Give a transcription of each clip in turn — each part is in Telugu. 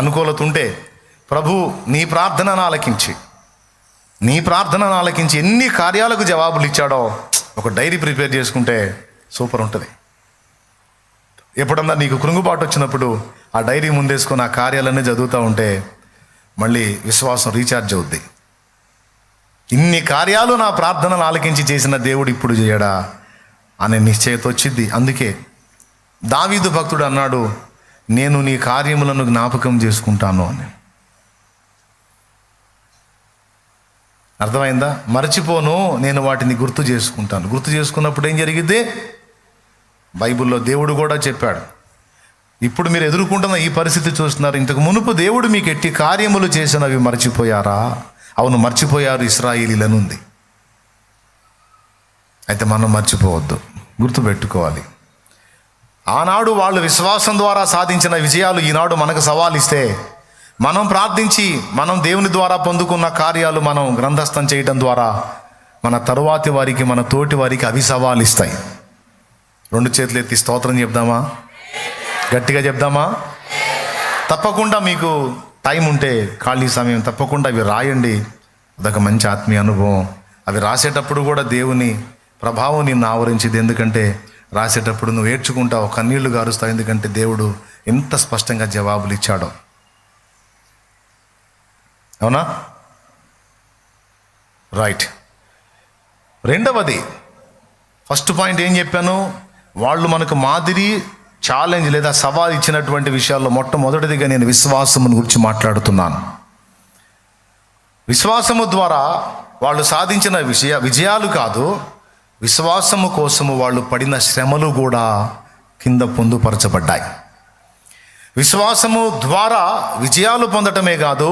అనుకూలత ఉంటే, ప్రభు నీ ప్రార్థనను ఆలకించి ఎన్ని కార్యాలకు జవాబులు ఇచ్చాడో ఒక డైరీ ప్రిపేర్ చేసుకుంటే సూపర్ ఉంటుంది. ఎప్పుడన్నా నీకు కృంగుబాటు వచ్చినప్పుడు ఆ డైరీ ముందేసుకొని ఆ కార్యాలన్నీ చదువుతూ ఉంటే మళ్ళీ విశ్వాసం రీఛార్జ్ అవుద్ది. ఇన్ని కార్యాలు నా ప్రార్థనలు ఆలకించి చేసిన దేవుడు ఇప్పుడు చేయడా అనే నిశ్చయత వచ్చింది. అందుకే దావీదు భక్తుడు అన్నాడు, నేను నీ కార్యములను జ్ఞాపకం చేసుకుంటాను అని. అర్థమైందా? మర్చిపోను, నేను వాటిని గుర్తు చేసుకుంటాను. గుర్తు చేసుకున్నప్పుడు ఏం జరిగిద్ది? బైబిల్లో దేవుడు కూడా చెప్పాడు. ఇప్పుడు మీరు ఎదుర్కొంటున్న ఈ పరిస్థితి చూస్తున్నారు. ఇంతకు మునుపు దేవుడు మీకు ఎట్టి కార్యములు చేసినవి మర్చిపోయారా? అవును, మర్చిపోయారు ఇశ్రాయేలీలనుంది. అయితే మనం మర్చిపోవద్దు, గుర్తుపెట్టుకోవాలి. ఆనాడు వాళ్ళు విశ్వాసం ద్వారా సాధించిన విజయాలు ఈనాడు మనకు సవాలిస్తే, మనం ప్రార్థించి మనం దేవుని ద్వారా పొందుకున్న కార్యాలు మనం గ్రంథస్థం చేయడం ద్వారా మన తరువాతి వారికి, మన తోటి వారికి అవి సవాలిస్తాయి. 2 చేతులు ఎత్తి స్తోత్రం చెప్దామా? గట్టిగా చెప్దామా? తప్పకుండా మీకు టైం ఉంటే, ఖాళీ సమయం, తప్పకుండా అవి రాయండి. అదొక మంచి ఆత్మీయ అనుభవం. అవి రాసేటప్పుడు కూడా దేవుని ప్రభావం నిన్ను ఆవరించింది. ఎందుకంటే రాసేటప్పుడు నువ్వు ఏడ్చుకుంటావు, కన్నీళ్లు గారుస్తావు. ఎందుకంటే దేవుడు ఎంత స్పష్టంగా జవాబులు ఇచ్చాడో. అవునా? రైట్. రెండవది, ఫస్ట్ పాయింట్ ఏం చెప్పాను? వాళ్ళు మనకు మాదిరి, ఛాలెంజ్ లేదా సవాల్ ఇచ్చినటువంటి విషయాల్లో మొట్టమొదటిదిగా నేను విశ్వాసమును గురించి మాట్లాడుతున్నాను. విశ్వాసము ద్వారా వాళ్ళు సాధించిన విజయాలు కాదు, విశ్వాసము కోసము వాళ్ళు పడిన శ్రమలు కూడా కింద పొందుపరచబడ్డాయి. విశ్వాసము ద్వారా విజయాలు పొందటమే కాదు,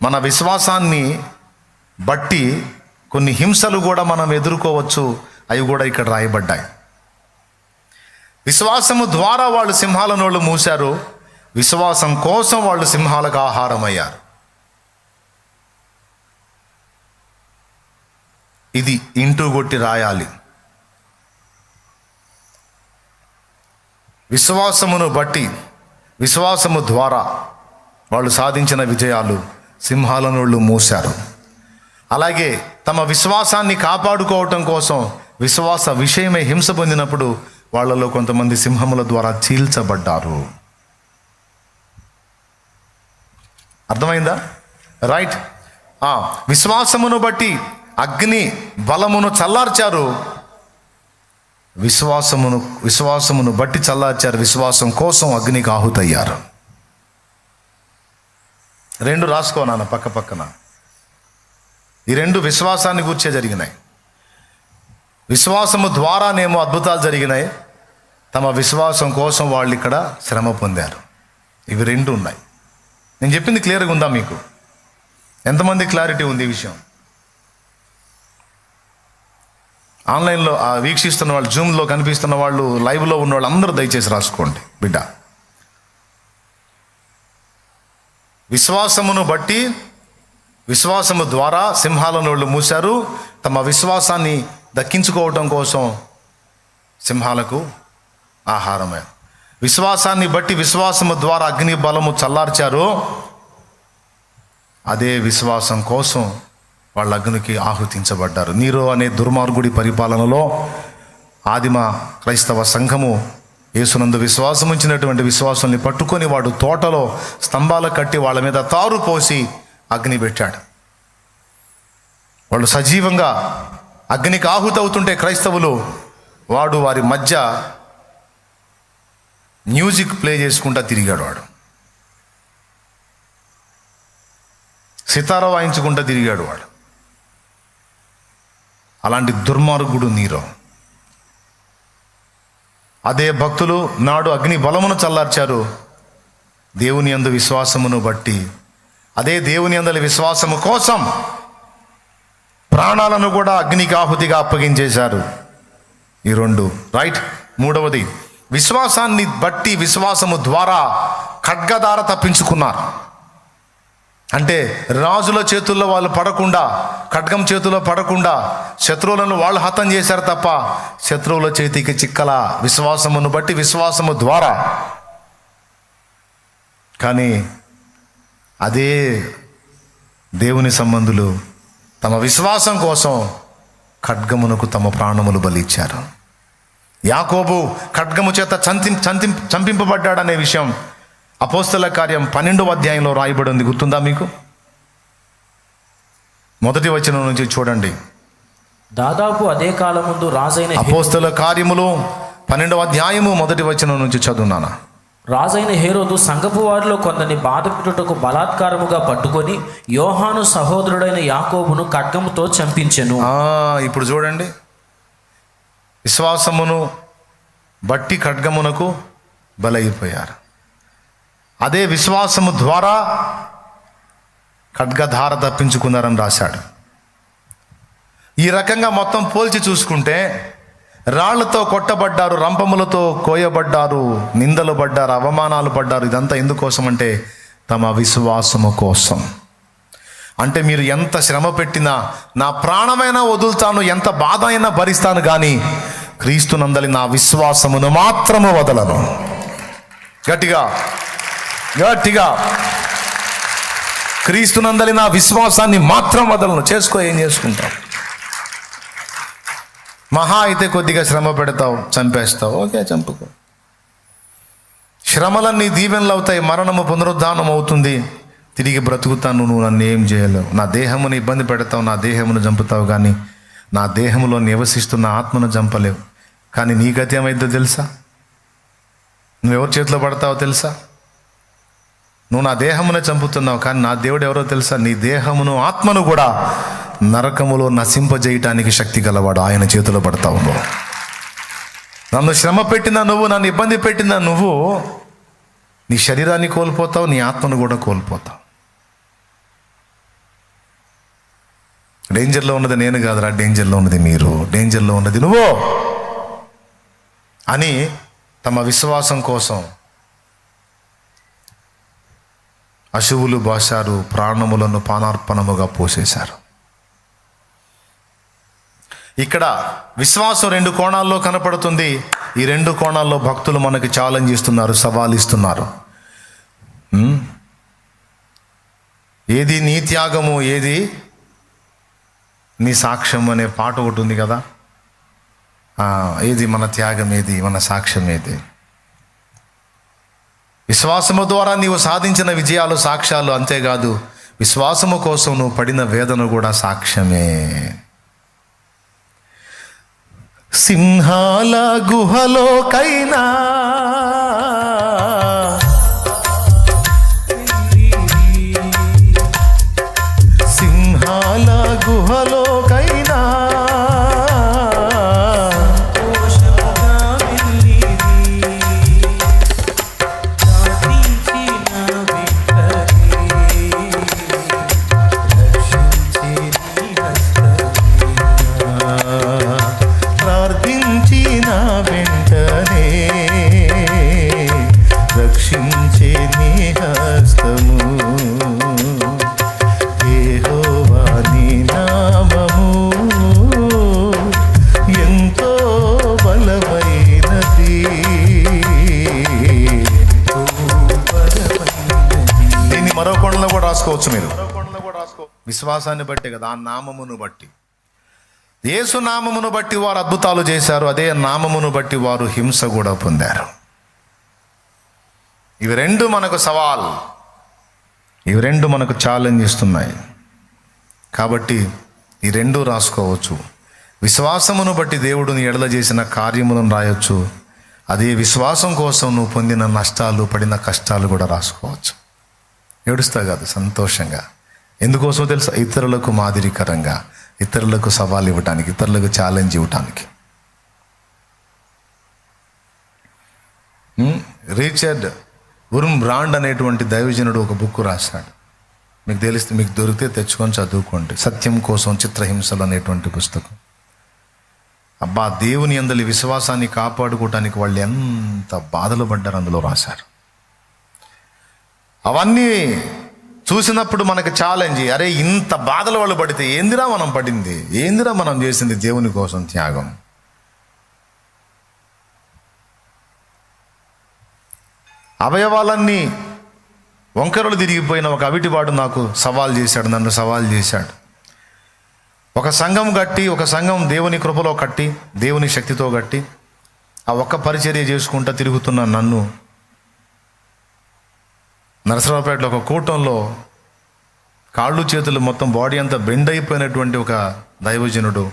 మన విశ్వాసాన్ని బట్టి కొన్ని హింసలు కూడా మనం ఎదుర్కోవచ్చు. అవి కూడా ఇక్కడ రాయబడ్డాయి. విశ్వాసము ద్వారా వాళ్ళు సింహాల నోళ్ళు మూశారు, విశ్వాసం కోసం వాళ్ళు సింహాలకు ఆహారం అయ్యారు. ఇది ఇంటూ కొట్టి రాయాలి. విశ్వాసమును బట్టి, విశ్వాసము ద్వారా వాళ్ళు సాధించిన విజయాలు సింహాల నోళ్ళు మూశారు. అలాగే తమ విశ్వాసాన్ని కాపాడుకోవటం కోసం విశ్వాస విషయమై హింస పొందినప్పుడు వాళ్ళలో కొంతమంది సింహముల ద్వారా చీల్చబడ్డారు. అర్థమైందా? రైట్. విశ్వాసమును బట్టి అగ్ని బలమును చల్లార్చారు, విశ్వాసమును బట్టి చల్లార్చారు, విశ్వాసం కోసం అగ్నికి ఆహుతయ్యారు. 2 రాసుకో నాన్న పక్క పక్కన. ఈ 2 విశ్వాసాన్ని గూర్చే జరిగినాయి. విశ్వాసము ద్వారానేమో అద్భుతాలు జరిగినాయి, తమ విశ్వాసం కోసం వాళ్ళు ఇక్కడ శ్రమ పొందారు. ఇవి 2 ఉన్నాయి. నేను చెప్పింది క్లియర్గా ఉందా మీకు? ఎంతమంది క్లారిటీ ఉంది ఈ విషయం? ఆన్లైన్లో వీక్షిస్తున్న వాళ్ళు, జూమ్లో కనిపిస్తున్న వాళ్ళు, లైవ్లో ఉన్న వాళ్ళు అందరూ దయచేసి రాసుకోండి బిడ్డ. విశ్వాసమును బట్టి, విశ్వాసము ద్వారా సింహాల నోళ్ళు మూశారు, తమ విశ్వాసాన్ని దక్కించుకోవటం కోసం సింహాలకు ఆహారమే. విశ్వాసాన్ని బట్టి, విశ్వాసము ద్వారా అగ్ని బలము చల్లార్చారు, అదే విశ్వాసం కోసం వాళ్ళ అగ్నికి ఆహుతించబడ్డారు. నీరో అనే దుర్మార్గుడి పరిపాలనలో ఆదిమ క్రైస్తవ సంఘము యేసునందు విశ్వాసం ఉంచినటువంటి విశ్వాసాన్ని పట్టుకొని వాడు తోటలో స్తంభాలు కట్టి వాళ్ళ మీద తారు పోసి అగ్ని పెట్టాడు. వాళ్ళు సజీవంగా అగ్నికి ఆహుతవుతుంటే క్రైస్తవులు, వాడు వారి మధ్య మ్యూజిక్ ప్లే చేసుకుంటా తిరిగాడు. వాడు సితార వాయించుకుంటా తిరిగాడు. వాడు అలాంటి దుర్మార్గుడు నీరో. అదే భక్తులు నాడు అగ్ని బలమును చల్లార్చారు, దేవుని యందు విశ్వాసమును బట్టి. అదే దేవుని యందలి విశ్వాసము కోసం ప్రాణాలను కూడా అగ్నికి ఆహుతిగా అప్పగించేశారు. ఈ 2 రైట్. మూడవది, విశ్వాసాన్ని బట్టి, విశ్వాసము ద్వారా ఖడ్గదార తప్పించుకున్నారు. అంటే రాజుల చేతుల్లో వాళ్ళు పడకుండా, ఖడ్గం చేతుల్లో పడకుండా శత్రువులను వాళ్ళు హతం చేశారు తప్ప శత్రువుల చేతికి చిక్కల. విశ్వాసమును బట్టి, విశ్వాసము ద్వారా. కానీ అదే దేవుని సంబంధులు తమ విశ్వాసం కోసం ఖడ్గమునకు తమ ప్రాణములు బలిచ్చారు. యాకోబు ఖడ్గము చేత చంపింపబడ్డాడనే విషయం అపోస్తల కార్యం 12వ అధ్యాయంలో రాయబడి ఉంది. గుర్తుందా మీకు? మొదటి వచనం నుంచి చూడండి. దాదాపు అదే కాలం ముందు రాజైన అపోస్తల కార్యములు 12వ అధ్యాయము మొదటి వచనం నుంచి చదువునానా. రాజైన హేరోదు సంఘపు వారిలో కొందరిని బాధపెట్టుటకు బలాత్కారముగా పట్టుకొని యోహాను సహోదరుడైన యాకోబును ఖడ్గముతో చంపించెను. ఇప్పుడు చూడండి, విశ్వాసమును బట్టి ఖడ్గమునకు బలైపోయారు. అదే విశ్వాసము ద్వారా ఖడ్గధార తప్పించుకున్నారని రాశాడు. ఈ రకంగా మొత్తం పోల్చి చూసుకుంటే రాళ్లతో కొట్టబడ్డారు, రంపములతో కోయబడ్డారు, నిందలు పడ్డారు, అవమానాలు పడ్డారు. ఇదంతా ఎందుకోసం అంటే తమ విశ్వాసము కోసం. అంటే మీరు ఎంత శ్రమ పెట్టినా, నా ప్రాణమైనా వదులుతాను, ఎంత బాధ అయినా భరిస్తాను, కానీ క్రీస్తునందలి నా విశ్వాసమును మాత్రము వదలను. గట్టిగా గట్టిగా క్రీస్తునందలి నా విశ్వాసాన్ని మాత్రం వదలను. చేసుకో, ఏం చేసుకుంటావు? మహా అయితే కొద్దిగా శ్రమ పెడతావు, చంపేస్తావు, ఓకే, చంపుకో. శ్రమలన్నీ దీవెనలు అవుతాయి, మరణము పునరుద్ధానం అవుతుంది, తిరిగి బ్రతుకుతాను. నువ్వు నన్ను ఏం చేయలేవు. నా దేహమును ఇబ్బంది పెడతావు, నా దేహమును చంపుతావు, కానీ నా దేహంలో నివసిస్తున్న ఆత్మను చంపలేవు. కానీ నీ గతి ఏమైందో తెలుసా? నువ్వెవరి చేతిలో పడతావో తెలుసా? నువ్వు నా దేహమును చంపుతున్నావు, కానీ నా దేవుడు ఎవరో తెలుసా? నీ దేహమును ఆత్మను కూడా నరకములో నశింపజేయటానికి శక్తి గలవాడు. ఆయన చేతిలో పడతావు. నన్ను శ్రమ పెట్టినా నువ్వు, నన్ను ఇబ్బంది పెట్టినా నువ్వు, నీ శరీరాన్ని కోల్పోతావు, నీ ఆత్మను కూడా కోల్పోతావు. డేంజర్లో ఉన్నది నేను కాదురా, డేంజర్లో ఉన్నది మీరు, డేంజర్లో ఉన్నది నువ్వు అని తమ విశ్వాసం కోసం అశువులు బాశారు, ప్రాణములను పానార్పణముగా పోసేశారు. ఇక్కడ విశ్వాసం 2 కోణాల్లో కనపడుతుంది. ఈ 2 కోణాల్లో భక్తులు మనకి ఛాలెంజ్ ఇస్తున్నారు, సవాల్ ఇస్తున్నారు. ఏది నీ త్యాగము, ఏది నీ సాక్ష్యం అనే పాట ఒకటి ఉంది కదా. ఏది మన త్యాగం, ఏది మన సాక్ష్యం, ఏది? విశ్వాసము ద్వారా నీవు సాధించిన విజయాలు సాక్ష్యాలు. అంతేకాదు, విశ్వాసము కోసం నువ్వు పడిన వేదన కూడా సాక్ష్యమే. సింహాల గుహలోకైనా సింహాల గుహలోకైనా మీరు విశ్వాసాన్ని బట్టి కదా, ఆ నామమును బట్టి, యేసు నామమును బట్టి వారు అద్భుతాలు చేశారు. అదే నామమును బట్టి వారు హింస కూడా పొందారు. ఇవి 2 మనకు సవాల్, ఇవి 2 మనకు ఛాలెంజ్ ఇస్తున్నాయి. కాబట్టి ఈ 2 రాసుకోవచ్చు. విశ్వాసమును బట్టి దేవుడు నీ ఎడల చేసిన కార్యములను రాయొచ్చు. అదే విశ్వాసం కోసం నువ్వు పొందిన నష్టాలు, పడిన కష్టాలు కూడా రాసుకోవచ్చు. ఏడుస్తా కాదు, సంతోషంగా. ఎందుకోసం తెలుసా? ఇతరులకు మాదిరికరంగా, ఇతరులకు సవాల్ ఇవ్వటానికి, ఇతరులకు ఛాలెంజ్ ఇవ్వటానికి. రిచర్డ్ ఉర్మ్బ్రాండ్ అనేటువంటి దైవజనుడు ఒక బుక్ రాశాడు. మీకు తెలిస్తే, మీకు దొరికితే తెచ్చుకొని చదువుకోండి. సత్యం కోసం చిత్రహింసలు అనేటువంటి పుస్తకం. అబ్బా, దేవుని యందలి విశ్వాసాన్ని కాపాడుకోవటానికి వాళ్ళు ఎంత బాధలు పడ్డారు అందులో రాశారు. అవన్నీ చూసినప్పుడు మనకు ఛాలెంజ్, అరే ఇంత బాధలు వాళ్ళు పడితే ఏందిరా మనం పడింది, ఏందిరా మనం చేసింది దేవుని కోసం త్యాగం. అవయవాలన్నీ వంకరలు తిరిగిపోయిన ఒక అవిటివాడు నాకు సవాల్ చేశాడు, నన్ను సవాల్ చేశాడు. ఒక సంఘం కట్టి, ఒక సంఘం దేవుని కృపలో కట్టి, దేవుని శక్తితో కట్టి, ఆ ఒక్క పరిచర్య చేసుకుంటా తిరుగుతున్న నన్ను నరసరావుపేటలో ఒక కూటంలో కాళ్ళు చేతులు మొత్తం బాడీ అంతా బెండ్ అయిపోయినటువంటి ఒక దైవజనుడు,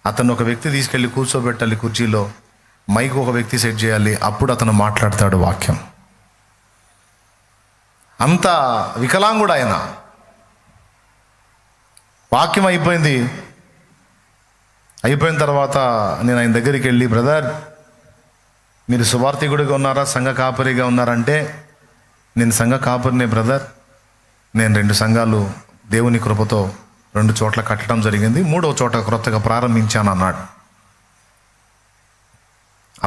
అతను ఒక వ్యక్తి తీసుకెళ్ళి కూర్చోబెట్టాలి కుర్చీలో, మైక్ ఒక వ్యక్తి సెట్ చేయాలి, అప్పుడు అతను మాట్లాడతాడు వాక్యం. అంత వికలాంగుడు ఆయన. వాక్యం అయిపోయింది. అయిపోయిన తర్వాత నేను ఆయన దగ్గరికి వెళ్ళి, బ్రదర్ మీరు సువార్థికుడిగా ఉన్నారా, సంఘ కాపరిగా ఉన్నారంటే, నేను సంఘ కాపరినే బ్రదర్, నేను 2 సంఘాలు దేవుని కృపతో 2 చోట్ల కట్టడం జరిగింది, 3వ చోట క్రొత్తగా ప్రారంభించాను అన్నాడు.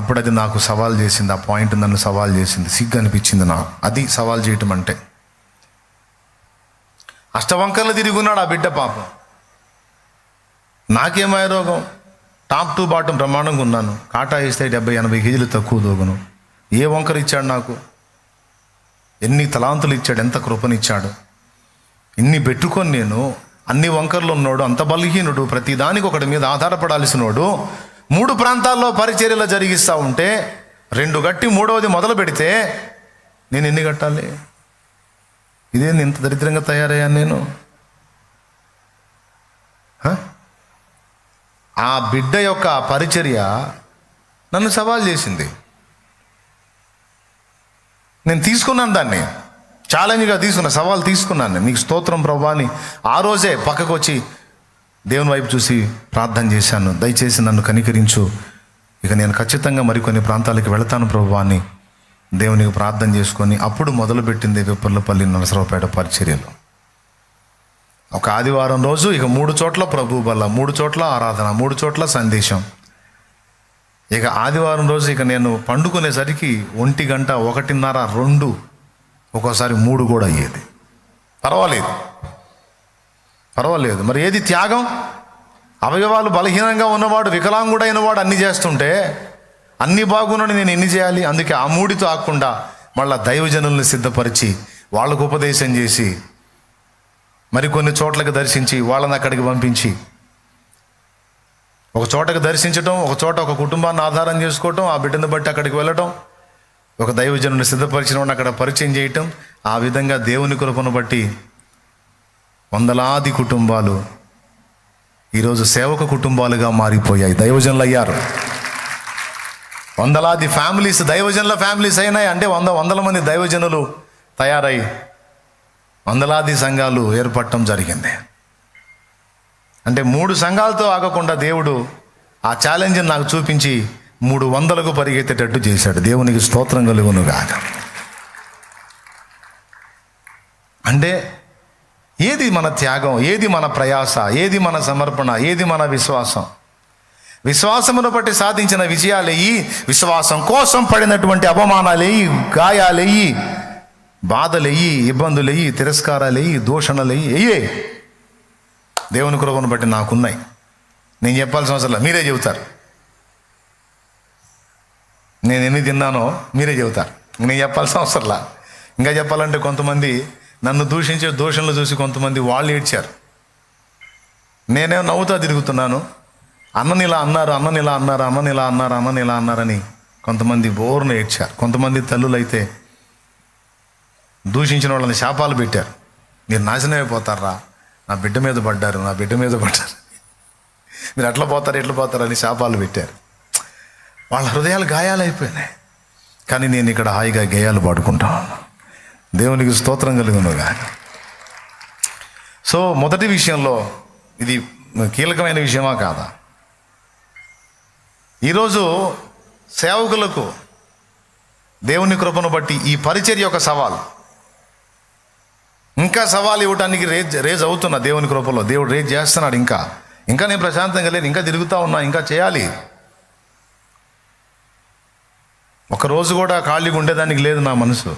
అప్పుడు అది నాకు సవాల్ చేసింది, ఆ పాయింట్ నన్ను సవాల్ చేసింది, సిగ్గు అనిపించింది నాకు. అది సవాల్ చేయటం అంటే. అష్టవంకర్లు తిరుగున్నాడు ఆ బిడ్డ పాపం. నాకేమయ్య రోగం, టాప్ టు బాటం బ్రహ్మాండంగా ఉన్నాను, కాటా వేస్తే 70-80 కేజీలు తక్కువ దోగను. ఏ వంకర ఇచ్చాడు నాకు, ఎన్ని తలాంతులు ఇచ్చాడు, ఎంత కృపనిచ్చాడు. ఇన్ని పెట్టుకొని నేను అన్ని వంకర్లు ఉన్నాడు, అంత బలహీనుడు, ప్రతి దానికి ఒకటి మీద ఆధారపడాల్సినోడు, 3 ప్రాంతాల్లో పరిచర్యలు జరిగిస్తూ ఉంటే 2 గట్టి 3వది మొదలు పెడితే నేను ఎన్ని కట్టాలి? ఇదేంది ఇంత దరిద్రంగా తయారయ్యాను నేను? ఆ బిడ్డ యొక్క పరిచర్య నన్ను సవాల్ చేసింది. నేను తీసుకున్నాను, దాన్ని ఛాలెంజ్గా తీసుకున్నా, సవాల్ తీసుకున్నాను. నీకు స్తోత్రం ప్రభా అని ఆ రోజే పక్కకు వచ్చి దేవుని వైపు చూసి ప్రార్థన చేశాను, దయచేసి నన్ను కనికరించు, ఇక నేను ఖచ్చితంగా మరికొన్ని ప్రాంతాలకు వెళతాను ప్రభా అని దేవునికి ప్రార్థన చేసుకొని అప్పుడు మొదలుపెట్టింది విప్పర్లపల్లి నరసరావుపేట పరిచర్యలు. ఒక ఆదివారం రోజు ఇక 3 చోట్ల ప్రభు బల్ల, 3 చోట్ల ఆరాధన, 3 చోట్ల సందేశం. ఇక ఆదివారం రోజు ఇక నేను పండుకునేసరికి 1 గంట, 1:30, 2, ఒక్కోసారి 3 కూడా అయ్యేది. పర్వాలేదు. మరి ఏది త్యాగం? అవయవాలు బలహీనంగా ఉన్నవాడు, వికలాంగుడైన వాడు అన్ని చేస్తుంటే అన్ని బాగున్నాడు, నేను ఎన్ని చేయాలి? అందుకే ఆ 3తో ఆకుండా మళ్ళా దైవజనుల్ని సిద్ధపరిచి వాళ్ళకు ఉపదేశం చేసి మరికొన్ని చోట్లకు దర్శించి వాళ్ళని అక్కడికి పంపించి, ఒక చోటకు దర్శించటం, ఒక చోట ఒక కుటుంబాన్ని ఆధారం చేసుకోవటం, ఆ బిడ్డను బట్టి అక్కడికి వెళ్ళటం, ఒక దైవజనుని సిద్ధపరిచిన వాడిని అక్కడ పరిచయం చేయటం, ఆ విధంగా దేవుని కృపను బట్టి వందలాది కుటుంబాలు ఈరోజు సేవక కుటుంబాలుగా మారిపోయాయి, దైవజనులు అయ్యారు. వందలాది ఫ్యామిలీస్ దైవజనుల ఫ్యామిలీస్ అయినాయి. అంటే వందల మంది దైవజనులు తయారై వందలాది సంఘాలు ఏర్పడటం జరిగింది. అంటే 3 సంఘాలతో ఆగకుండా దేవుడు ఆ ఛాలెంజ్ని నాకు చూపించి 300కు పరిగెత్తేటట్టు చేశాడు. దేవునికి స్తోత్రం కలుగునుగాక. అంటే ఏది మన త్యాగం, ఏది మన ప్రయాస, ఏది మన సమర్పణ, ఏది మన విశ్వాసం? విశ్వాసమును బట్టి సాధించిన విజయాలయ్యి, విశ్వాసం కోసం పడినటువంటి అవమానాలయ్యి, గాయాలయ్యి, బాధలయ్యి, ఇబ్బందులయ్యి, తిరస్కారాలయ్యి, దూషణలయ్యి దేవుని కృపను బట్టి నాకున్నాయి. నేను చెప్పాల్సిన అవసరం లేదు, మీరే చెబుతారు. నేను ఎన్ని తిన్నానో మీరే చెబుతారు, నేను చెప్పాల్సిన అవసరంలా. ఇంకా చెప్పాలంటే కొంతమంది నన్ను దూషించే దూషణలు చూసి కొంతమంది వాళ్ళు ఏడ్చారు. నేనేమో నవ్వుతా తిరుగుతున్నాను, అన్నని ఇలా అన్నారు, అన్నని ఇలా అన్నారు, అన్నని ఇలా అన్నారు, అన్నని ఇలా అన్నారని కొంతమంది బోరును ఏడ్చారు. కొంతమంది తల్లులు అయితే దూషించిన వాళ్ళని శాపాలు పెట్టారు. మీరు నాశనం అయిపోతారా, నా బిడ్డ మీద పడ్డారు, నా బిడ్డ మీద పడ్డారు, మీరు అట్లా పోతారు ఎట్లా పోతారు అని శాపాలు పెట్టారు. వాళ్ళ హృదయాలు గాయాలైపోయినాయి. కానీ నేను ఇక్కడ హాయిగా గేయాలు పాడుకుంటాను. దేవునికి స్తోత్రం కలుగునుగా. సో మొదటి విషయంలో ఇది కీలకమైన విషయమా కాదా? ఈరోజు సేవకులకు దేవుని కృపను బట్టి ఈ పరిచర్య ఒక సవాల్. ఇంకా సవాల్ ఇవ్వటానికి రేజ్ అవుతున్నా దేవుని కృపలో. దేవుడు రేజ్ చేస్తున్నాడు. ఇంకా నేను ప్రశాంతంగా లేదు, ఇంకా తిరుగుతూ ఉన్నా, ఇంకా చేయాలి. ఒకరోజు కూడా ఖాళీగా ఉండేదానికి లేదు నా మనసు.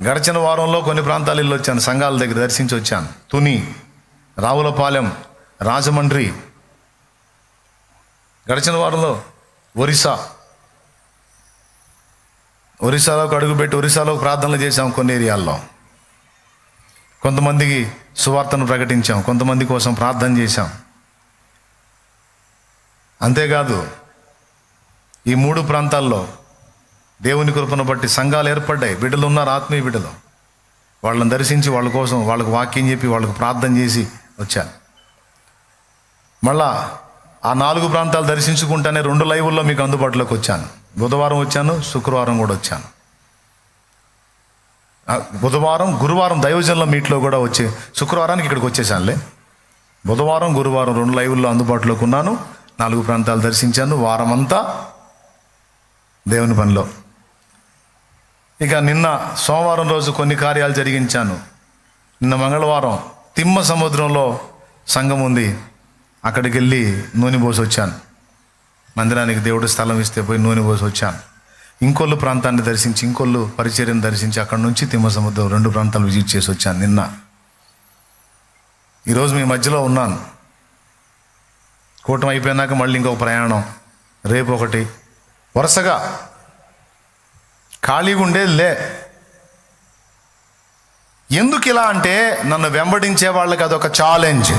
గడిచిన వారంలో కొన్ని ప్రాంతాలు వెళ్ళి వచ్చాను, సంఘాల దగ్గర దర్శించి వచ్చాను. తుని, రావులపాలెం, రాజమండ్రి, గడిచిన వారంలో ఒరిస్సా. ఒరిస్సాలోకి అడుగుపెట్టి ఒరిస్సాలోకి ప్రార్థనలు చేశాం. కొన్ని ఏరియాల్లో కొంతమందికి సువార్తను ప్రకటించాం, కొంతమంది కోసం ప్రార్థన చేశాం. అంతేకాదు ఈ 3 ప్రాంతాల్లో దేవుని కృపను బట్టి సంఘాలు ఏర్పడ్డాయి. బిడ్డలు ఉన్నారు, ఆత్మీయ బిడ్డలు. వాళ్ళని దర్శించి వాళ్ళ కోసం వాళ్ళకు వాక్యం చెప్పి వాళ్ళకు ప్రార్థన చేసి వచ్చాను. మళ్ళా ఆ 4 ప్రాంతాలు దర్శించుకుంటానే 2 లైవుల్లో మీకు అందుబాటులోకి వచ్చాను. బుధవారం వచ్చాను, శుక్రవారం కూడా వచ్చాను. బుధవారం గురువారం దైవజనుల మీట్లో కూడా వచ్చి శుక్రవారానికి ఇక్కడికి వచ్చేసానులే. బుధవారం గురువారం 2 లైవుల్లో అందుబాటులోకి ఉన్నాను. 4 ప్రాంతాలు దర్శించాను. వారమంతా దేవుని పనిలో. ఇక నిన్న సోమవారం రోజు కొన్ని కార్యాలు జరిగించాను. నిన్న మంగళవారం తిమ్మ సముద్రంలో సంఘం ఉంది, అక్కడికి వెళ్ళి నూనె పోసి వచ్చాను. మందిరానికి దేవుడు స్థలం ఇస్తే పోయి నూనె పోసి వచ్చాను. ఇంకొల్లు ప్రాంతాన్ని దర్శించి, ఇంకొల్లు పరిచర్యను దర్శించి, అక్కడి నుంచి తిమ్మ సముద్రం 2 ప్రాంతాలు విజిట్ చేసి వచ్చాను నిన్న. ఈరోజు మీ మధ్యలో ఉన్నాను. కూటమి అయిపోయినాక మళ్ళీ ఇంకొక ప్రయాణం, రేపు ఒకటి, వరుసగా ఖాళీగా ఉండేదిలే. ఎందుకు ఇలా అంటే, నన్ను వెంబడించే వాళ్ళకి అదొక ఛాలెంజ్,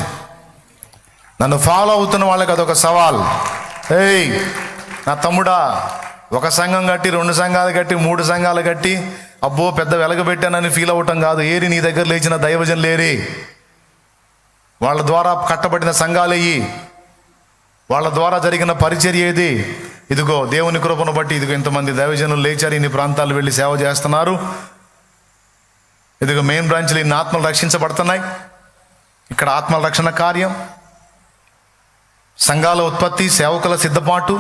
నన్ను ఫాలో అవుతున్న వాళ్ళకి అదొక సవాల్. ఏయ్ నా తమ్ముడా, ఒక సంఘం కట్టి 2 సంఘాలు కట్టి 3 సంఘాలు కట్టి అబ్బో పెద్ద వెలగబెట్టానని ఫీల్ అవ్వటం కాదు. ఏరి నీ దగ్గర లేచిన దైవజనులు ఏరి, వాళ్ళ ద్వారా కట్టబడిన సంఘాలయ్యి, వాళ్ళ ద్వారా జరిగిన పరిచర్య ఏది? ఇదిగో దేవుని కృపను బట్టి ఇదిగో ఇంతమంది దైవజనులు లేచారు, ఇన్ని ప్రాంతాలు వెళ్ళి సేవ చేస్తున్నారు. ఇదిగో మెయిన్ బ్రాంచ్లు ఇన్ని ఆత్మలు రక్షించబడుతున్నాయి. ఇక్కడ ఆత్మల రక్షణ కార్యం, సంఘాల ఉత్పత్తి, సేవకుల సిద్ధపాటు,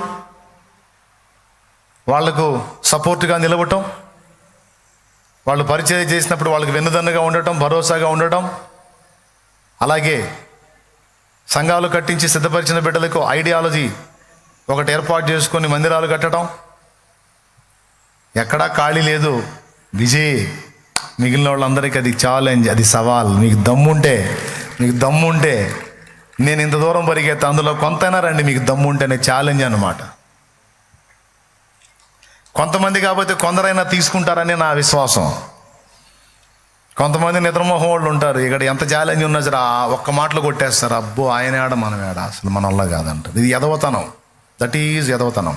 వాళ్లకు సపోర్టుగా నిలవటం, వాళ్ళు పరిచయం చేసినప్పుడు వాళ్ళకి వెన్నుదన్నుగా ఉండటం, భరోసాగా ఉండటం. అలాగే సంఘాలు కట్టించి సిద్ధపరిచిన బిడ్డలకు ఐడియాలజీ ఒకటి ఏర్పాటు చేసుకొని మందిరాలు కట్టడం. ఎక్కడా ఖాళీ లేదు. విజయ్ మిగిలిన వాళ్ళందరికీ అది ఛాలెంజ్, అది సవాల్. మీకు దమ్ముంటే నేను ఇంత దూరం పరిగెత్తా, అందులో కొంతైనా రండి, మీకు దమ్ముంటేనే ఛాలెంజ్ అన్నమాట. కొంతమంది కాకపోతే కొందరైనా తీసుకుంటారని నా విశ్వాసం. కొంతమంది నిద్రమోహం వాళ్ళు ఉంటారు, ఇక్కడ ఎంత ఛాలెంజ్ ఉన్నా సరే ఒక్క మాటలు కొట్టేస్తారు. అబ్బో ఆయన ఏడ మనం ఏడ, అసలు మన వల్ల కాదంటారు. ఇది ఎదవతనం, దట్ ఈజ్ ఎదవతనం.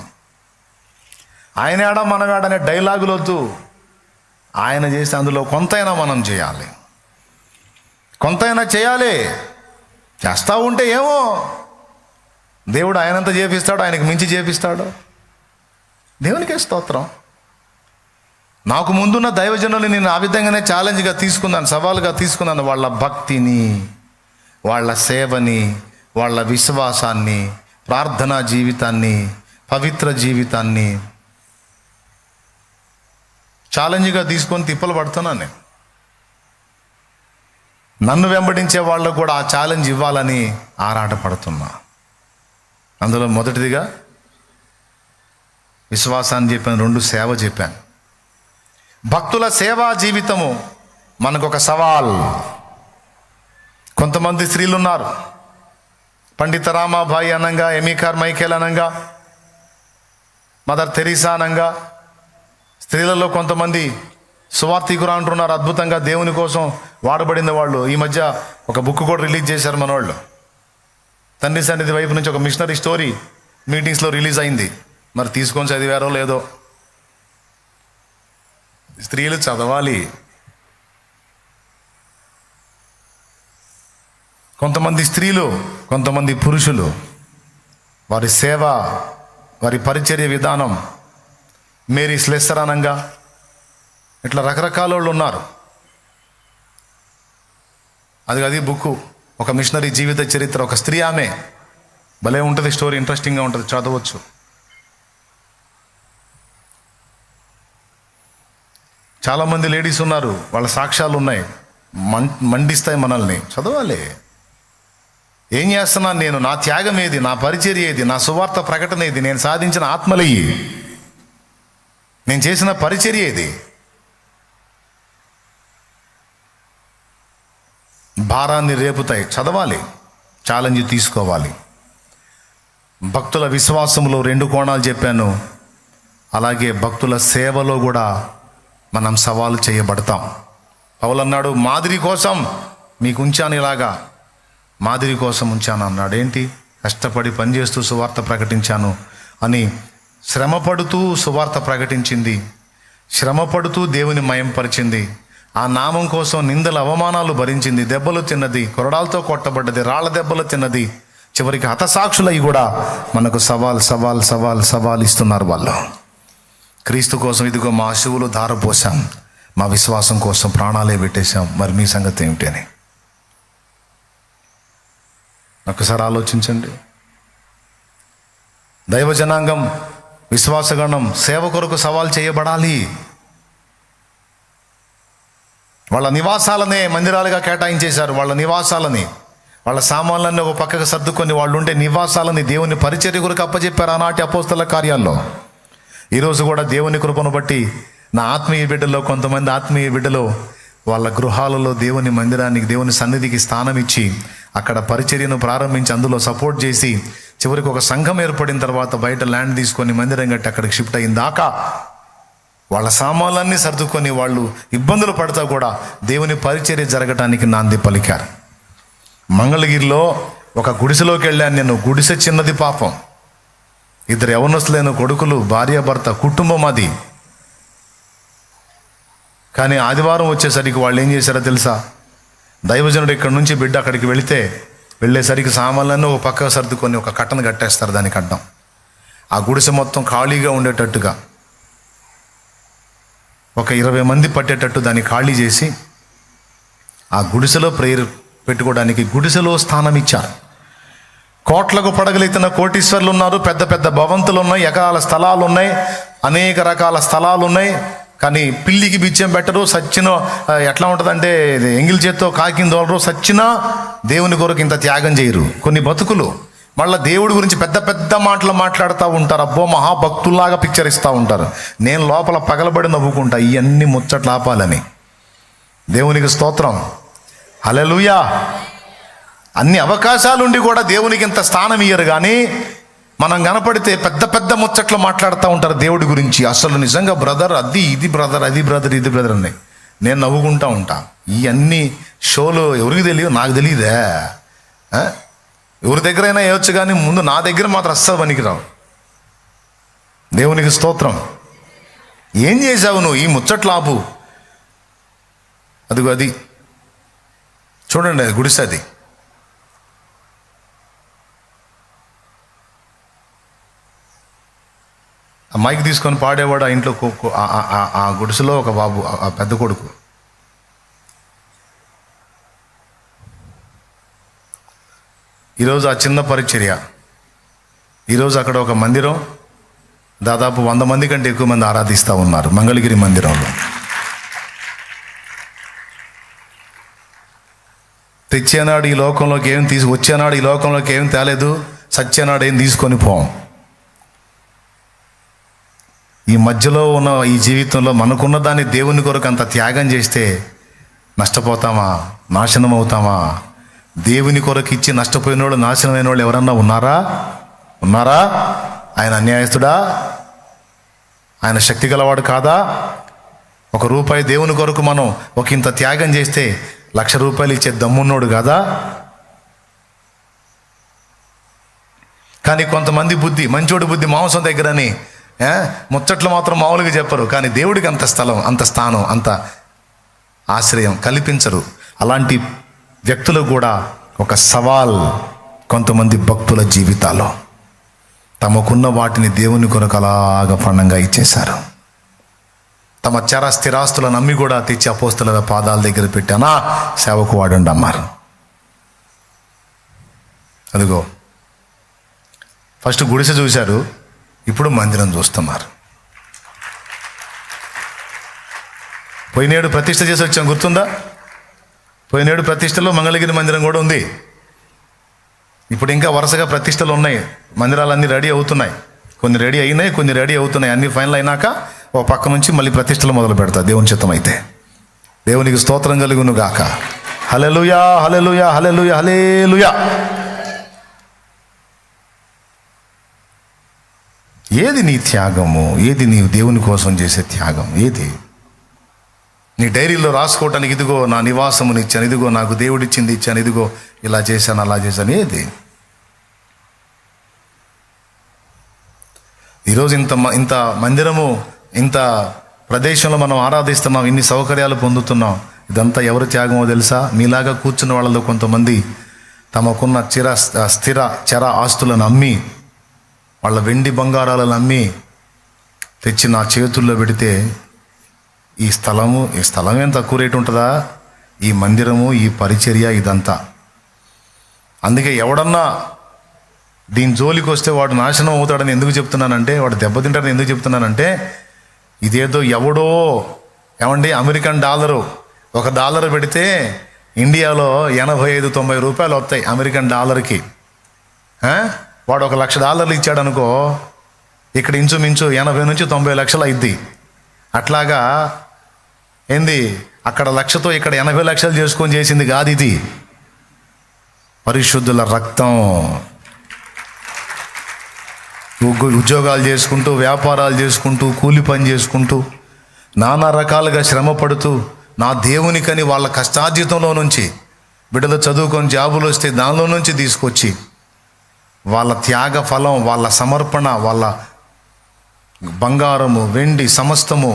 ఆయన ఏడ మనం ఏడ అనే డైలాగులు వద్దు. ఆయన చేస్తే అందులో కొంతైనా మనం చేయాలి, కొంతైనా చేయాలి. చేస్తూ ఉంటే ఏమో దేవుడు ఆయనంత చేపిస్తాడు, ఆయనకు మించి చేపిస్తాడు. దేవునికే స్తోత్రం. నాకు ముందున్న దైవజనులు నేను ఆ విధంగానే ఛాలెంజ్గా తీసుకున్నాను, సవాలుగా తీసుకున్నాను. వాళ్ళ భక్తిని, వాళ్ళ సేవని, వాళ్ళ విశ్వాసాన్ని, ప్రార్థనా జీవితాన్ని, పవిత్ర జీవితాన్ని ఛాలెంజ్గా తీసుకొని తిప్పలు పడుతున్నాను నేను. నన్ను వెంబడించే వాళ్ళకు కూడా ఆ ఛాలెంజ్ ఇవ్వాలని ఆరాటపడుతున్నా. అందులో మొదటిదిగా విశ్వాసాన్ని చెప్పాను, 2 సేవ చెప్పాను. భక్తుల సేవా జీవితము మనకొక సవాల్. కొంతమంది స్త్రీలు ఉన్నారు, పండిత రామాబాయి అనంగా, ఎమికార్ మైకేల్ అనంగా, మదర్ తెరీసా అనంగా, స్త్రీలలో కొంతమంది సువార్థికులు అంటున్నారు, అద్భుతంగా దేవుని కోసం వాడబడిన వాళ్ళు. ఈ మధ్య ఒక బుక్ కూడా రిలీజ్ చేశారు మన వాళ్ళు. తండ్రి సన్నిధి వైపు నుంచి ఒక మిషనరీ స్టోరీ మీటింగ్స్లో రిలీజ్ అయింది. మరి తీసుకొని చదివారో లేదో. స్త్రీలు చదవాలి. కొంతమంది స్త్రీలు, కొంతమంది పురుషులు, వారి సేవ, వారి పరిచర్య విధానం, మేరీ స్లెస్సర్ అనంగా, ఇట్లా రకరకాల వాళ్ళు ఉన్నారు. అది బుక్, ఒక మిషనరీ జీవిత చరిత్ర, ఒక స్త్రీ, ఆమె భలే ఉంటుంది స్టోరీ, ఇంట్రెస్టింగ్గా ఉంటుంది, చదవచ్చు. చాలామంది లేడీస్ ఉన్నారు, వాళ్ళ సాక్ష్యాలు ఉన్నాయి, మండిస్తాయి మనల్ని. చదవాలి. ఏం చేస్తున్నాను నేను, నా త్యాగం ఏది, నా పరిచర్య ఏది, నా సువార్త ప్రకటన ఏది, నేను సాధించిన ఆత్మలయ్యి, నేను చేసిన పరిచర్య ఏది. భారాన్ని రేపుతాయి. చదవాలి, ఛాలెంజ్ తీసుకోవాలి. భక్తుల విశ్వాసంలో 2 కోణాలు చెప్పాను. అలాగే భక్తుల సేవలో కూడా మనం సవాలు చేయబడతాం. పౌలు అన్నాడు, మాదిరి కోసం మీకు ఉంచాను, ఇలాగా మాదిరి కోసం ఉంచాను అన్నాడు. ఏంటి? కష్టపడి పనిచేస్తూ సువార్త ప్రకటించాను అని. శ్రమపడుతూ సువార్త ప్రకటించింది, శ్రమపడుతూ దేవుని మయంపరిచింది, ఆ నామం కోసం నిందల అవమానాలు భరించింది, దెబ్బలు తిన్నది, కొరడాలతో కొట్టబడ్డది, రాళ్ల దెబ్బలు తిన్నది, చివరికి హతసాక్షులై కూడా మనకు సవాల్ ఇస్తున్నారు వాళ్ళు. క్రీస్తు కోసం ఇదిగో మా శివులు ధారపోసాం, మా విశ్వాసం కోసం ప్రాణాలే పెట్టేశాం, మరి మీ సంగతి ఏమిటి అని ఒకసారి ఆలోచించండి. దైవ జనాంగం, విశ్వాసగణం సేవ కొరకు సవాల్ చేయబడాలి. వాళ్ళ నివాసాలనే మందిరాలుగా కేటాయించేశారు. వాళ్ళ నివాసాలని, వాళ్ళ సామాన్లన్నీ ఒక పక్కకు సర్దుకొని వాళ్ళు ఉండే నివాసాలని దేవుని పరిచర్య కొరకు అప్పచెప్పారు ఆనాటి అపోస్తల కార్యాల్లో. ఈరోజు కూడా దేవుని కృపను బట్టి నా ఆత్మీయ బిడ్డలో కొంతమంది ఆత్మీయ బిడ్డలు వాళ్ళ గృహాలలో దేవుని మందిరానికి, దేవుని సన్నిధికి స్థానం ఇచ్చి అక్కడ పరిచర్యను ప్రారంభించి అందులో సపోర్ట్ చేసి చివరికి ఒక సంఘం ఏర్పడిన తర్వాత బయట ల్యాండ్ తీసుకొని మందిరం కట్టి అక్కడికి షిఫ్ట్ అయిన దాకా వాళ్ళ సామాన్లన్నీ సర్దుకొని వాళ్ళు ఇబ్బందులు పడతా కూడా దేవుని పరిచర్య జరగటానికి నాంది పలికారు. మంగళగిరిలో ఒక గుడిసెలోకి వెళ్ళాను నేను. గుడిసె చిన్నది పాపం, 2 యవనస్తులైన కొడుకులు, భార్యాభర్త కుటుంబం అది. కానీ ఆదివారం వచ్చేసరికి వాళ్ళు ఏం చేశారో తెలుసా? దైవజనుడు ఇక్కడ నుంచి బిడ్డ అక్కడికి వెళ్ళేసరికి సామాన్లన్నీ ఒక పక్క సర్దుకొని ఒక కట్టను కట్టేస్తారు దానికి అడ్డం. ఆ గుడిసె మొత్తం ఖాళీగా ఉండేటట్టుగా ఒక 20 మంది పట్టేటట్టు దాన్ని ఖాళీ చేసి ఆ గుడిసెలో ప్రేయర్ పెట్టుకోవడానికి గుడిసెలో స్థానం ఇచ్చారు. కోట్లకు పడగలెత్తిన కోటీశ్వర్లు ఉన్నారు, పెద్ద పెద్ద భవంతులు ఉన్నాయి, ఎకరాల స్థలాలు ఉన్నాయి, అనేక రకాల స్థలాలు ఉన్నాయి. కానీ పిల్లికి బిచ్చం పెట్టరు, సచ్చిన ఎట్లా ఉంటుందంటే ఎంగిల్ చేత్తో కాకిని దోలరు, సచ్చినా దేవుని కొరకు ఇంత త్యాగం చేయరు. కొన్ని బతుకులు మళ్ళీ దేవుడి గురించి పెద్ద పెద్ద మాటలు మాట్లాడుతూ ఉంటారు, అబ్బో మహాభక్తుల్లాగా పిక్చర్ ఇస్తూ ఉంటారు. నేను లోపల పగలబడి నవ్వుకుంటా ఇవన్నీ ముచ్చట్లు ఆపాలని. దేవునికి స్తోత్రం, హల్లెలూయా. అన్ని అవకాశాలుండి కూడా దేవునికి ఇంత స్థానం ఇయ్యరు. కానీ మనం కనపడితే పెద్ద పెద్ద ముచ్చట్లు మాట్లాడుతూ ఉంటారు దేవుడి గురించి. అసలు నిజంగా బ్రదర్ అది, ఇది బ్రదర్, అది బ్రదర్, ఇది బ్రదర్ అని నేను నవ్వుకుంటూ ఉంటా. ఈ అన్ని షోలు ఎవరికి తెలియదు, నాకు తెలియదే. ఎవరి దగ్గరైనా వేయవచ్చు కానీ ముందు నా దగ్గర మాత్రం అస్సలు పనికిరావు. దేవునికి స్తోత్రం. ఏం చేశావు నువ్వు? ఈ ముచ్చట్లు ఆపు. అదిగో అది చూడండి, అది గుడిసె. అది ఆ మైక్ తీసుకొని పాడేవాడు ఆ ఇంట్లో ఆ గుడిసెలో ఒక బాబు, ఆ పెద్ద కొడుకు. ఈరోజు ఆ చిన్న పరిచర్య, ఈరోజు అక్కడ ఒక మందిరం, దాదాపు 100 మంది కంటే ఎక్కువ మంది ఆరాధిస్తూ ఉన్నారు మంగళగిరి మందిరంలో. తెచ్చేనాడు ఈ లోకంలోకి ఏం వచ్చేనాడు ఈ లోకంలోకి ఏం తేలేదు, సత్యనాడు ఏం తీసుకొని పోం. ఈ మధ్యలో ఉన్న ఈ జీవితంలో మనకున్న దాన్ని దేవుని కొరకు అంత త్యాగం చేస్తే నష్టపోతామా, నాశనం అవుతామా? దేవుని కొరకు ఇచ్చి నష్టపోయిన వాళ్ళు, నాశనమైన వాళ్ళు ఎవరన్నా ఉన్నారా? ఆయన అన్యాయస్తుడా? ఆయన శక్తి గలవాడు కాదా? ₹1 దేవుని కొరకు మనం ఒక ఇంత త్యాగం చేస్తే ₹1,00,000 ఇచ్చే దమ్మున్నోడు కాదా? కానీ కొంతమంది బుద్ధి, మంచోడి బుద్ధి మాంసం దగ్గరని ముచ్చట్లు మాత్రం మామూలుగా చెప్పరు. కానీ దేవుడికి అంత స్థలం, అంత స్థానం, అంత ఆశ్రయం కల్పించరు. అలాంటి వ్యక్తులు కూడా ఒక సవాల్. కొంతమంది భక్తుల జీవితాల్లో తమకున్న వాటిని దేవుని కొరకు అలాగా పణంగా ఇచ్చేశారు. తమ చర స్థిరాస్తులను నమ్మి కూడా తెచ్చి అపోస్తలుల పాదాల దగ్గర పెట్టానా, సేవకు వాడండి అన్నారు. అదిగో ఫస్ట్ గుడిసె చూశారు, ఇప్పుడు మందిరం చూస్తున్నారు. పోయినేడు ప్రతిష్ఠ చేసి వచ్చాం, గుర్తుందా? పోయినేడు ప్రతిష్టలో మంగళగిరి మందిరం కూడా ఉంది. ఇప్పుడు ఇంకా వరుసగా ప్రతిష్టలు ఉన్నాయి. మందిరాలన్నీ రెడీ అవుతున్నాయి. కొన్ని రెడీ అయినాయి, కొన్ని రెడీ అవుతున్నాయి. అన్ని ఫైనల్ అయినాక ఓ పక్క నుంచి మళ్ళీ ప్రతిష్టలు మొదలు పెడతా దేవుని చిత్తం అయితే. దేవునికి స్తోత్రం కలుగును గాక. హల్లెలూయా, హల్లెలూయా, హల్లెలూయా, హల్లెలూయా. ఏది నీ త్యాగము? ఏది నీ దేవుని కోసం చేసే త్యాగం? ఏది నీ డైరీలో రాసుకోవటానికి? ఇదిగో నా నివాసముని ఇచ్చాను, ఇదిగో నాకు దేవుడిచ్చింది ఇచ్చాను, ఇదిగో ఇలా చేశాను అలా చేశాను. ఏది? ఈరోజు ఇంత మందిరము, ఇంత ప్రదేశంలో మనం ఆరాధిస్తున్నాం, ఇన్ని సౌకర్యాలు పొందుతున్నాం. ఇదంతా ఎవరి త్యాగమో తెలుసా? మీలాగా కూర్చున్న వాళ్ళలో కొంతమంది తమకున్న స్థిర చర ఆస్తులను అమ్మి, వాళ్ళ వెండి బంగారాలను అమ్మి తెచ్చి నా చేతుల్లో పెడితే, ఈ స్థలం ఏం తక్కువ రేటు ఉంటుందా? ఈ మందిరము, ఈ పరిచర్య, ఇదంతా. అందుకే ఎవడన్నా దీని జోలికి వస్తే వాడు నాశనం అవుతాడని ఎందుకు చెప్తున్నానంటే, వాడు దెబ్బతింటాడని ఎందుకు చెప్తున్నానంటే, ఇదేదో ఎవడో ఏమండి అమెరికన్ డాలరు, $1 పెడితే ఇండియాలో 85-90 రూపాయలు వస్తాయి అమెరికన్ డాలర్కి. వాడు $1,00,000 ఇచ్చాడు అనుకో, ఇక్కడ ఇంచుమించు 80 నుంచి 90 లక్షలు అయింది. అట్లాగా ఏంది, అక్కడ 1,00,000తో ఇక్కడ 80 లక్షలు చేసుకొని చేసింది కాదు ఇది. పరిశుద్ధుల రక్తం. ఉద్యోగాలు చేసుకుంటూ, వ్యాపారాలు చేసుకుంటూ, కూలి పని చేసుకుంటూ, నానా రకాలుగా శ్రమ పడుతూ, నా దేవునికని వాళ్ళ కష్టార్జితంలో నుంచి, బిడ్డలు చదువుకొని జాబులు వస్తే దానిలో నుంచి తీసుకొచ్చి, వాళ్ళ త్యాగ ఫలం, వాళ్ళ సమర్పణ, వాళ్ళ బంగారము వెండి సమస్తము.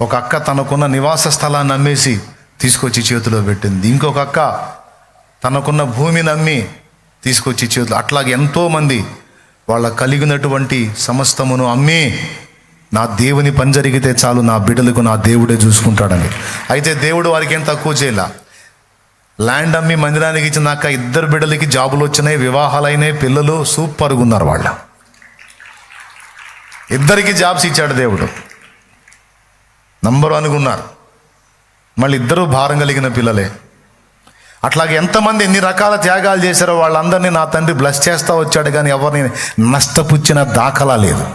ఒక అక్క తనకున్న నివాస స్థలాన్ని అమ్మేసి తీసుకొచ్చి చేతిలో పెట్టింది. ఇంకొక అక్క తనకున్న భూమిని అమ్మి తీసుకొచ్చి చేతులు. అట్లాగే ఎంతోమంది వాళ్ళ కలిగినటువంటి సమస్తమును అమ్మి, నా దేవుని పని జరిగితే చాలు, నా బిడ్డలకు నా దేవుడే చూసుకుంటాడని. అయితే దేవుడు వారికి ఏం తక్కువ చేయలే. ల్యాండ్ అమ్మి మందిరానికి ఇచ్చినాక 2 బిడ్డలకి జాబులు వచ్చినాయి, వివాహాలైనాయి, పిల్లలు సూపర్గా ఉన్నారు. వాళ్ళ 2కి జాబ్స్ ఇచ్చాడు దేవుడు, నంబర్ 1గా ఉన్నారు. మళ్ళీ 2 భారం కలిగిన పిల్లలే. అట్లాగే ఎంతమంది ఎన్ని రకాల త్యాగాలు చేశారో వాళ్ళందరినీ నా తండ్రి బ్లెస్ చేస్తూ వచ్చాడు, కానీ ఎవరిని నష్టపుచ్చిన దాఖలా లేదు.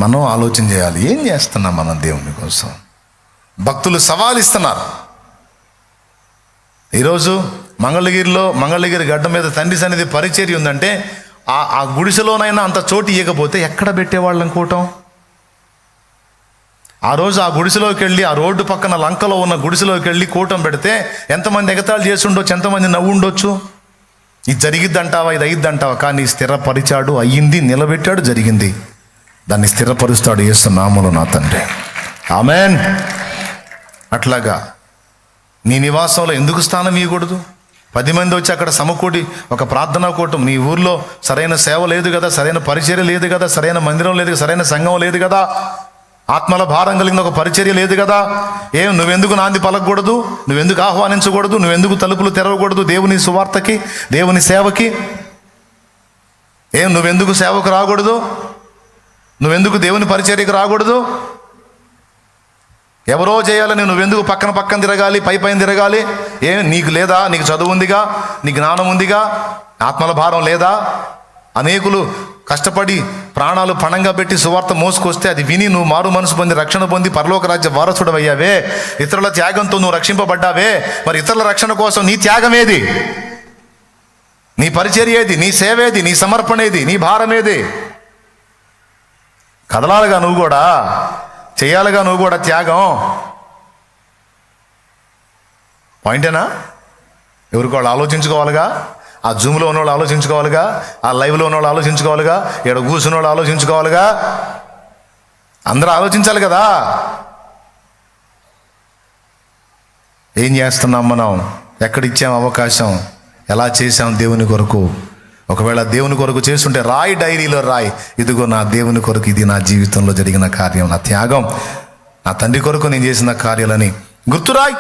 మనం ఆలోచన చేయాలి, ఏం చేస్తున్నాం మనం దేవుని కోసం? భక్తులు సవాలిస్తున్నారు. ఈరోజు మంగళగిరి గడ్డ మీద తండ్రి సన్నిధి పరిచర్య ఉందంటే, ఆ గుడిసెలోనైనా అంత చోటు ఇవ్వకపోతే ఎక్కడ పెట్టేవాళ్ళం కూటం? ఆ రోజు ఆ గుడిసెలోకి వెళ్ళి, ఆ రోడ్డు పక్కన లంకలో ఉన్న గుడిసెలోకి వెళ్ళి కూటం పెడితే ఎంతమంది ఎగతాళి చేసి ఉండొచ్చు, ఎంతమంది నవ్వు ఉండొచ్చు. ఇది జరిగిద్దంటావా, ఇది అయ్యిద్దంటావా? కానీ స్థిరపరిచాడు, అయ్యింది, నిలబెట్టాడు, జరిగింది. దాన్ని స్థిరపరుస్తాడు యేసు నామములో నా తండ్రి. ఆమెన్. అట్లాగా నీ నివాసంలో ఎందుకు స్థానం ఇవ్వకూడదు? 10 మంది వచ్చి అక్కడ సమకూడి ఒక ప్రార్థనా కూటం. నీ ఊర్లో సరైన సేవ లేదు కదా, సరైన పరిచర్య లేదు కదా, సరైన మందిరం లేదు, సరైన సంఘం లేదు కదా, ఆత్మల భారం కలిగిన ఒక పరిచర్య లేదు కదా. నువ్వెందుకు నాంది పలకూడదు? నువ్వెందుకు ఆహ్వానించకూడదు? నువ్వెందుకు తలుపులు తెరవకూడదు దేవుని సువార్తకి, దేవుని సేవకి? నువ్వెందుకు సేవకు రాకూడదు? నువ్వెందుకు దేవుని పరిచర్యకు రాకూడదు? ఎవరో చేయాలని నువ్వెందుకు పక్కన తిరగాలి, పైన తిరగాలి? నీకు లేదా? నీకు చదువు ఉందిగా, నీ జ్ఞానం ఉందిగా, ఆత్మల భారం లేదా? అనేకులు కష్టపడి ప్రాణాలు పణంగా పెట్టి సువార్త మోసుకొస్తే అది విని నువ్వు మారు మనసు పొంది రక్షణ పొంది పరలోక రాజ్య వారసుడు అయ్యావే. ఇతరుల త్యాగంతో నువ్వు రక్షింపబడ్డావే. మరి ఇతరుల రక్షణ కోసం నీ త్యాగం ఏది? నీ పరిచర్య ఏది? నీ సేవ ఏది? నీ సమర్పణ ఏది? నీ భారం ఏది? కదలాలిగా నువ్వు కూడా, చేయాలిగా నువ్వు కూడా త్యాగం. పాయింటేనా? ఎవరికి వాళ్ళు ఆలోచించుకోవాలిగా. ఆ జూమ్లో ఉన్నవాళ్ళు ఆలోచించుకోవాలిగా, ఆ లైవ్లో ఉన్నవాళ్ళు ఆలోచించుకోవాలిగా, ఇక్కడ కూర్చున్న వాళ్ళు ఆలోచించుకోవాలిగా. అందరూ ఆలోచించాలి కదా. ఏం చేస్తున్నాం మనం? ఎక్కడిచ్చాం అవకాశం? ఎలా చేశాం దేవుని కొరకు? ఒకవేళ దేవుని కొరకు చేస్తుంటే రాయి, డైరీలో రాయి, ఇదిగో నా దేవుని కొరకు ఇది నా జీవితంలో జరిగిన కార్యం, నా త్యాగం, నా తండ్రి కొరకు నేను చేసిన కార్యాలని గుర్తురాయి.